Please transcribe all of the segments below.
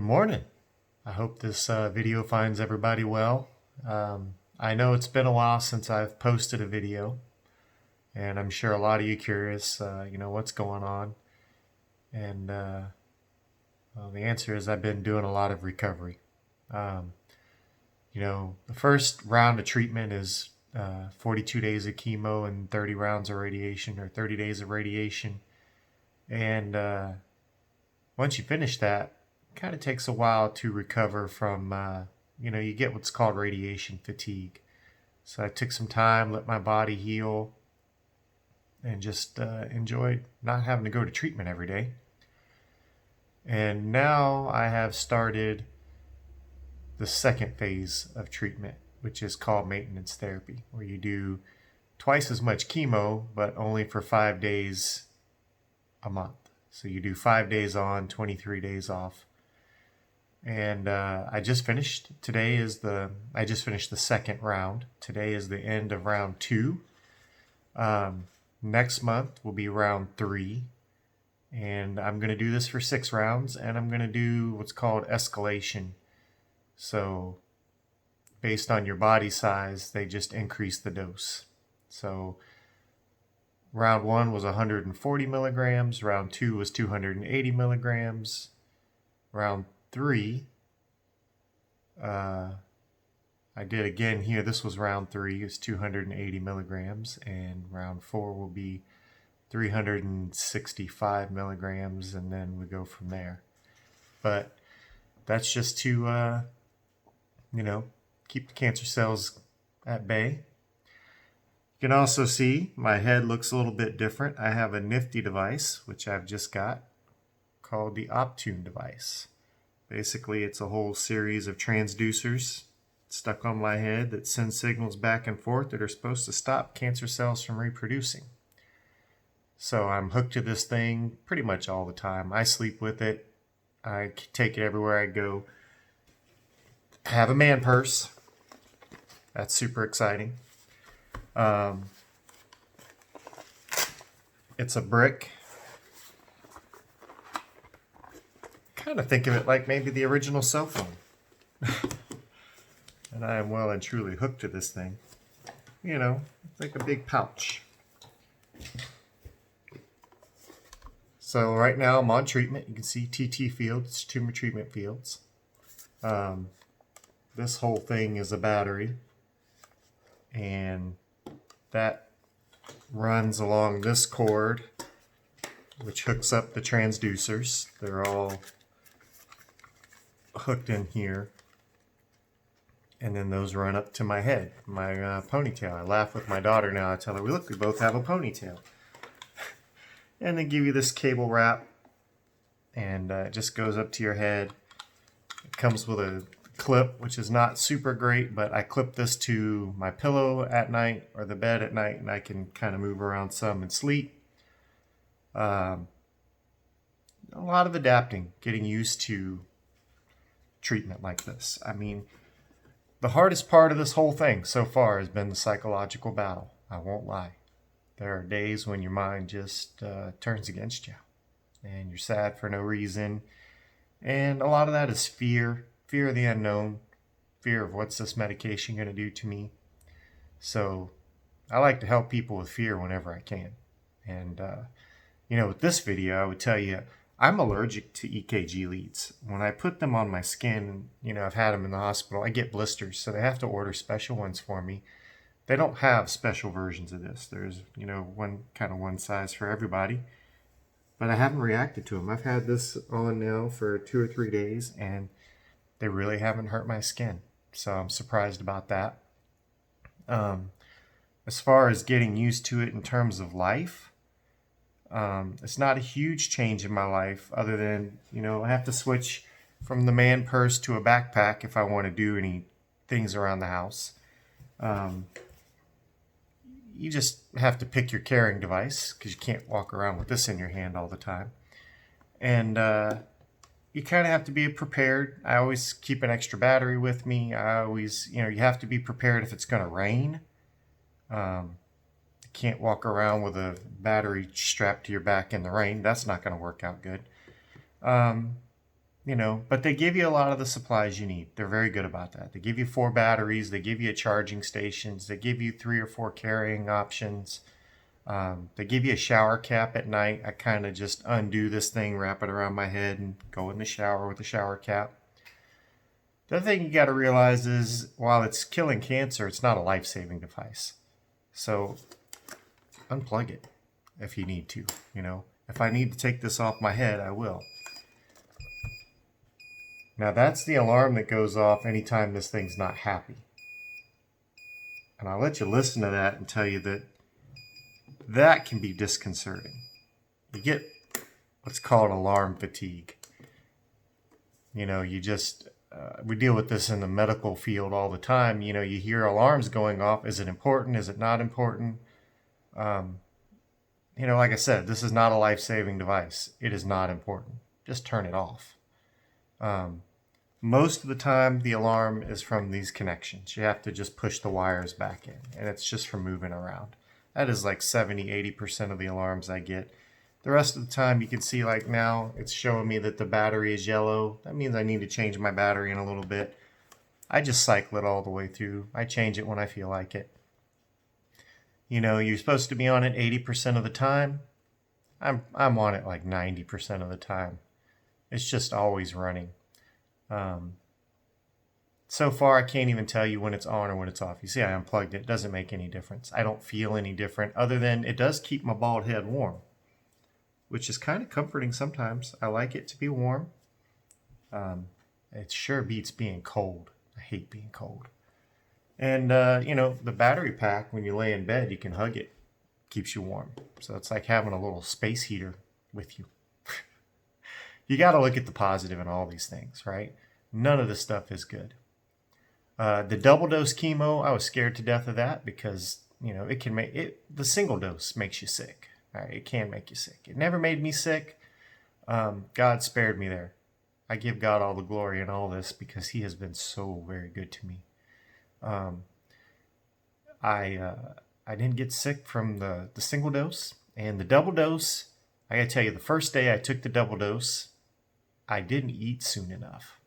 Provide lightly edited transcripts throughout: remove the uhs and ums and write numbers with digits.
morning. I hope this video finds everybody well. I know it's been a while since I've posted a video, and I'm sure a lot of you curious, what's going on. And well, the answer is I've been doing a lot of recovery. The first round of treatment is 42 days of chemo and 30 rounds of radiation, or 30 days of radiation. And once you finish that, it kind of takes a while to recover from, you get what's called radiation fatigue. So I took some time, let my body heal, and just enjoyed not having to go to treatment every day. And now I have started the second phase of treatment, which is called maintenance therapy, where you do twice as much chemo, but only for 5 days a month. So you do 5 days on, 23 days off. And I just finished the second round. Today is the end of round 2. Next month will be round 3. And I'm going to do this for 6 rounds, and I'm going to do what's called escalation. So based on your body size, they just increase the dose. So round 1 was 140 milligrams. Round 2 was 280 milligrams. Round 3, I did again here. This was round 3. It's 280 milligrams. And round 4 will be 365 milligrams. And then we go from there. But that's just to, keep the cancer cells at bay. You can also see my head looks a little bit different. I have a nifty device, which I've just got, called the Optune Device. Basically, it's a whole series of transducers stuck on my head that send signals back and forth that are supposed to stop cancer cells from reproducing. So I'm hooked to this thing pretty much all the time. I sleep with it. I take it everywhere I go. I have a man purse. That's super exciting. It's a brick. Kind of think of it like maybe the original cell phone. And I am well and truly hooked to this thing. It's like a big pouch. So right now I'm on treatment. You can see TT fields, tumor treatment fields. This whole thing is a battery, and that runs along this cord, which hooks up the transducers. They're all hooked in here, and then those run up to my head, my ponytail. I laugh with my daughter now. I tell her, look, we both have a ponytail. And they give you this cable wrap, and it just goes up to your head. It comes with a clip, which is not super great, but I clip this to my pillow at night or the bed at night, and I can kind of move around some and sleep. A lot of adapting, getting used to treatment like this. I mean, the hardest part of this whole thing so far has been the psychological battle. I won't lie. There are days when your mind just turns against you, and you're sad for no reason. And a lot of that is fear of the unknown, fear of what's this medication going to do to me. So I like to help people with fear whenever I can. And, with this video, I would tell you, I'm allergic to EKG leads. When I put them on my skin, I've had them in the hospital, I get blisters, so they have to order special ones for me. They don't have special versions of this. There's, one size for everybody. But I haven't reacted to them. I've had this on now for 2 or 3 days, and they really haven't hurt my skin. So I'm surprised about that. As far as getting used to it in terms of life, it's not a huge change in my life, other than, I have to switch from the man purse to a backpack if I want to do any things around the house. You just have to pick your carrying device, because you can't walk around with this in your hand all the time. And you kind of have to be prepared. I always keep an extra battery with me. I always, you have to be prepared if it's going to rain. You can't walk around with a battery strapped to your back in the rain. That's not going to work out good. but they give you a lot of the supplies you need. They're very good about that. They give you 4 batteries. They give you charging stations. They give you 3 or 4 carrying options. They give you a shower cap at night. I kind of just undo this thing, wrap it around my head, and go in the shower with the shower cap. The other thing you got to realize is while it's killing cancer, it's not a life-saving device. So unplug it if you need to. If I need to take this off my head, I will. Now that's the alarm that goes off anytime this thing's not happy. And I'll let you listen to that and tell you that can be disconcerting. You get what's called alarm fatigue. You just, we deal with this in the medical field all the time. You hear alarms going off. Is it important? Is it not important? Like I said, this is not a life-saving device. It is not important. Just turn it off. Most of the time, the alarm is from these connections. You have to just push the wires back in, and it's just from moving around. That is like 70-80% of the alarms I get. The rest of the time, you can see like now, it's showing me that the battery is yellow. That means I need to change my battery in a little bit. I just cycle it all the way through. I change it when I feel like it. You're supposed to be on it 80% of the time. I'm on it like 90% of the time. It's just always running. So far, I can't even tell you when it's on or when it's off. You see, I unplugged it. It doesn't make any difference. I don't feel any different other than it does keep my bald head warm, which is kind of comforting sometimes. I like it to be warm. It sure beats being cold. I hate being cold. And, the battery pack, when you lay in bed, you can hug it. Keeps you warm. So it's like having a little space heater with you. You got to look at the positive in all these things, right? None of this stuff is good. The double dose chemo, I was scared to death of that because, it can make it, the single dose makes you sick. All right, it can make you sick. It never made me sick. God spared me there. I give God all the glory in all this because he has been so very good to me. I didn't get sick from the single dose, and the double dose, I gotta tell you, the first day I took the double dose, I didn't eat soon enough.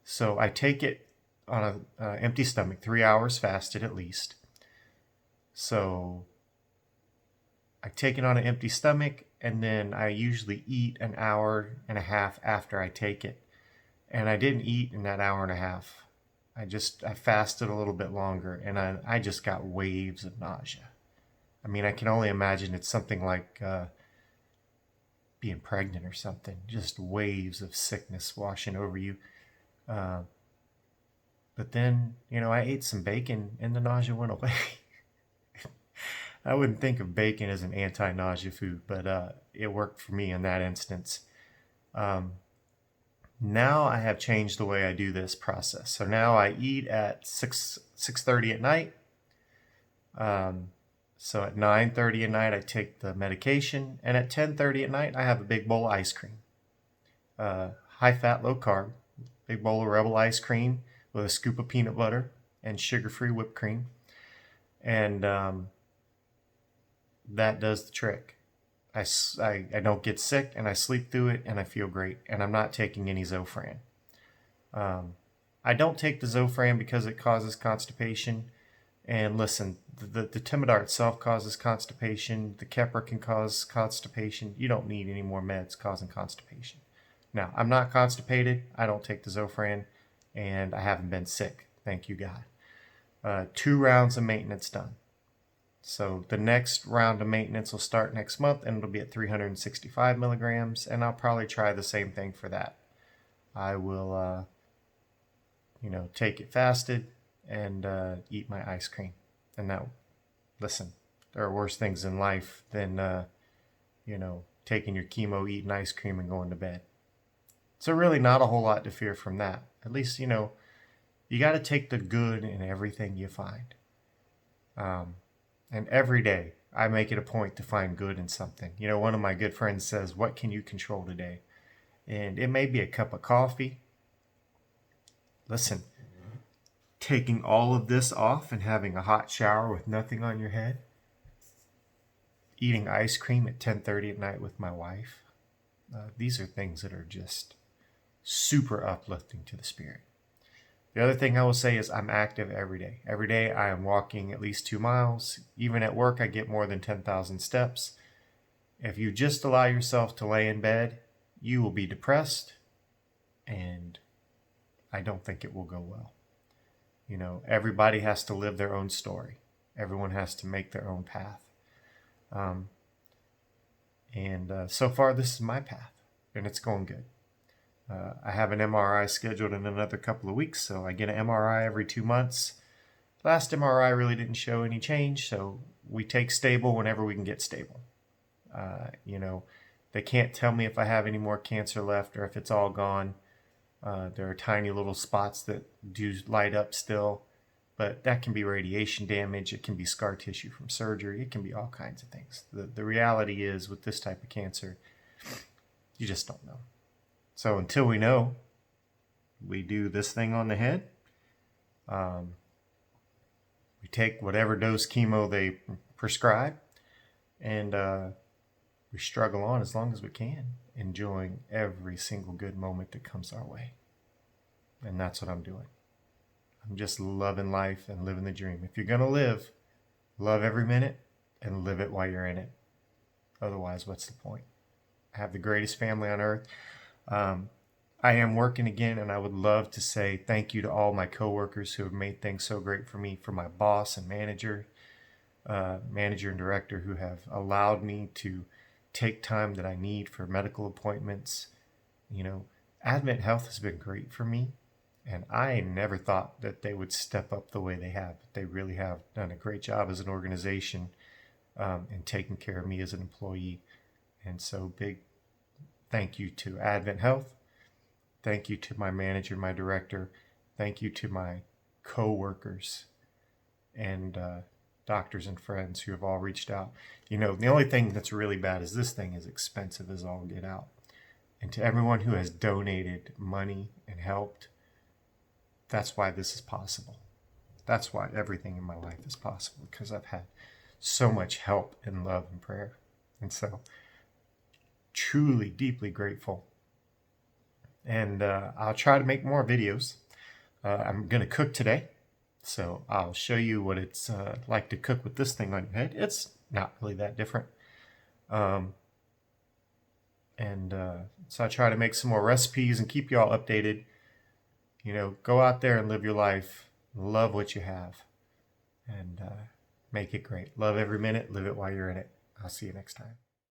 So I take it on an empty stomach, 3 hours fasted at least. So I take it on an empty stomach, and then I usually eat an hour and a half after I take it. And I didn't eat in that hour and a half. I fasted a little bit longer, and I just got waves of nausea. I mean, I can only imagine it's something like being pregnant or something. Just waves of sickness washing over you. But then, I ate some bacon, and the nausea went away. I wouldn't think of bacon as an anti-nausea food, but it worked for me in that instance. Now I have changed the way I do this process. So now I eat at 6:30 at night. So at 9:30 at night I take the medication, and at 10:30 at night I have a big bowl of ice cream. High fat, low carb, big bowl of Rebel ice cream with a scoop of peanut butter and sugar-free whipped cream. And that does the trick. I don't get sick, and I sleep through it, and I feel great. And I'm not taking any Zofran. I don't take the Zofran because it causes constipation. And listen, the Timidar itself causes constipation. The Keppra can cause constipation. You don't need any more meds causing constipation. Now, I'm not constipated. I don't take the Zofran, and I haven't been sick. Thank you, God. 2 rounds of maintenance done. So the next round of maintenance will start next month, and it'll be at 365 milligrams, and I'll probably try the same thing for that. I will, take it fasted and eat my ice cream. And now, listen, there are worse things in life than, taking your chemo, eating ice cream, and going to bed. So really not a whole lot to fear from that. At least, you got to take the good in everything you find. And every day, I make it a point to find good in something. One of my good friends says, "What can you control today?" And it may be a cup of coffee. Listen, taking all of this off and having a hot shower with nothing on your head. Eating ice cream at 10:30 at night with my wife. These are things that are just super uplifting to the spirit. The other thing I will say is I'm active every day. Every day I am walking at least 2 miles. Even at work, I get more than 10,000 steps. If you just allow yourself to lay in bed, you will be depressed, and I don't think it will go well. You know, everybody has to live their own story. Everyone has to make their own path. So far, this is my path, and it's going good. I have an MRI scheduled in another couple of weeks, so I get an MRI every 2 months. Last MRI really didn't show any change, so we take stable whenever we can get stable. You know, they can't tell me if I have any more cancer left or if it's all gone. There are tiny little spots that do light up still, but that can be radiation damage. It can be scar tissue from surgery. It can be all kinds of things. The reality is, with this type of cancer, you just don't know. So until we know, we do this thing on the head. We take whatever dose chemo they prescribe, and we struggle on as long as we can, enjoying every single good moment that comes our way. And that's what I'm doing. I'm just loving life and living the dream. If you're going to live, love every minute and live it while you're in it. Otherwise, what's the point? I have the greatest family on earth. I am working again, and I would love to say thank you to all my coworkers who have made things so great for me, for my boss and manager and director who have allowed me to take time that I need for medical appointments. You know, Advent Health has been great for me, and I never thought that they would step up the way they have. But they really have done a great job as an organization in taking care of me as an employee. And so big thank you to Advent Health. Thank you to my manager, my director. Thank you to my co-workers and doctors and friends who have all reached out. You know, the only thing that's really bad is this thing is expensive as all get out. And to everyone who has donated money and helped, that's why this is possible. That's why everything in my life is possible, because I've had so much help and love and prayer. And so, truly, deeply grateful. And I'll try to make more videos. I'm going to cook today. So I'll show you what it's like to cook with this thing on your head. It's not really that different. So I try to make some more recipes and keep you all updated. You know, go out there and live your life. Love what you have. And make it great. Love every minute. Live it while you're in it. I'll see you next time.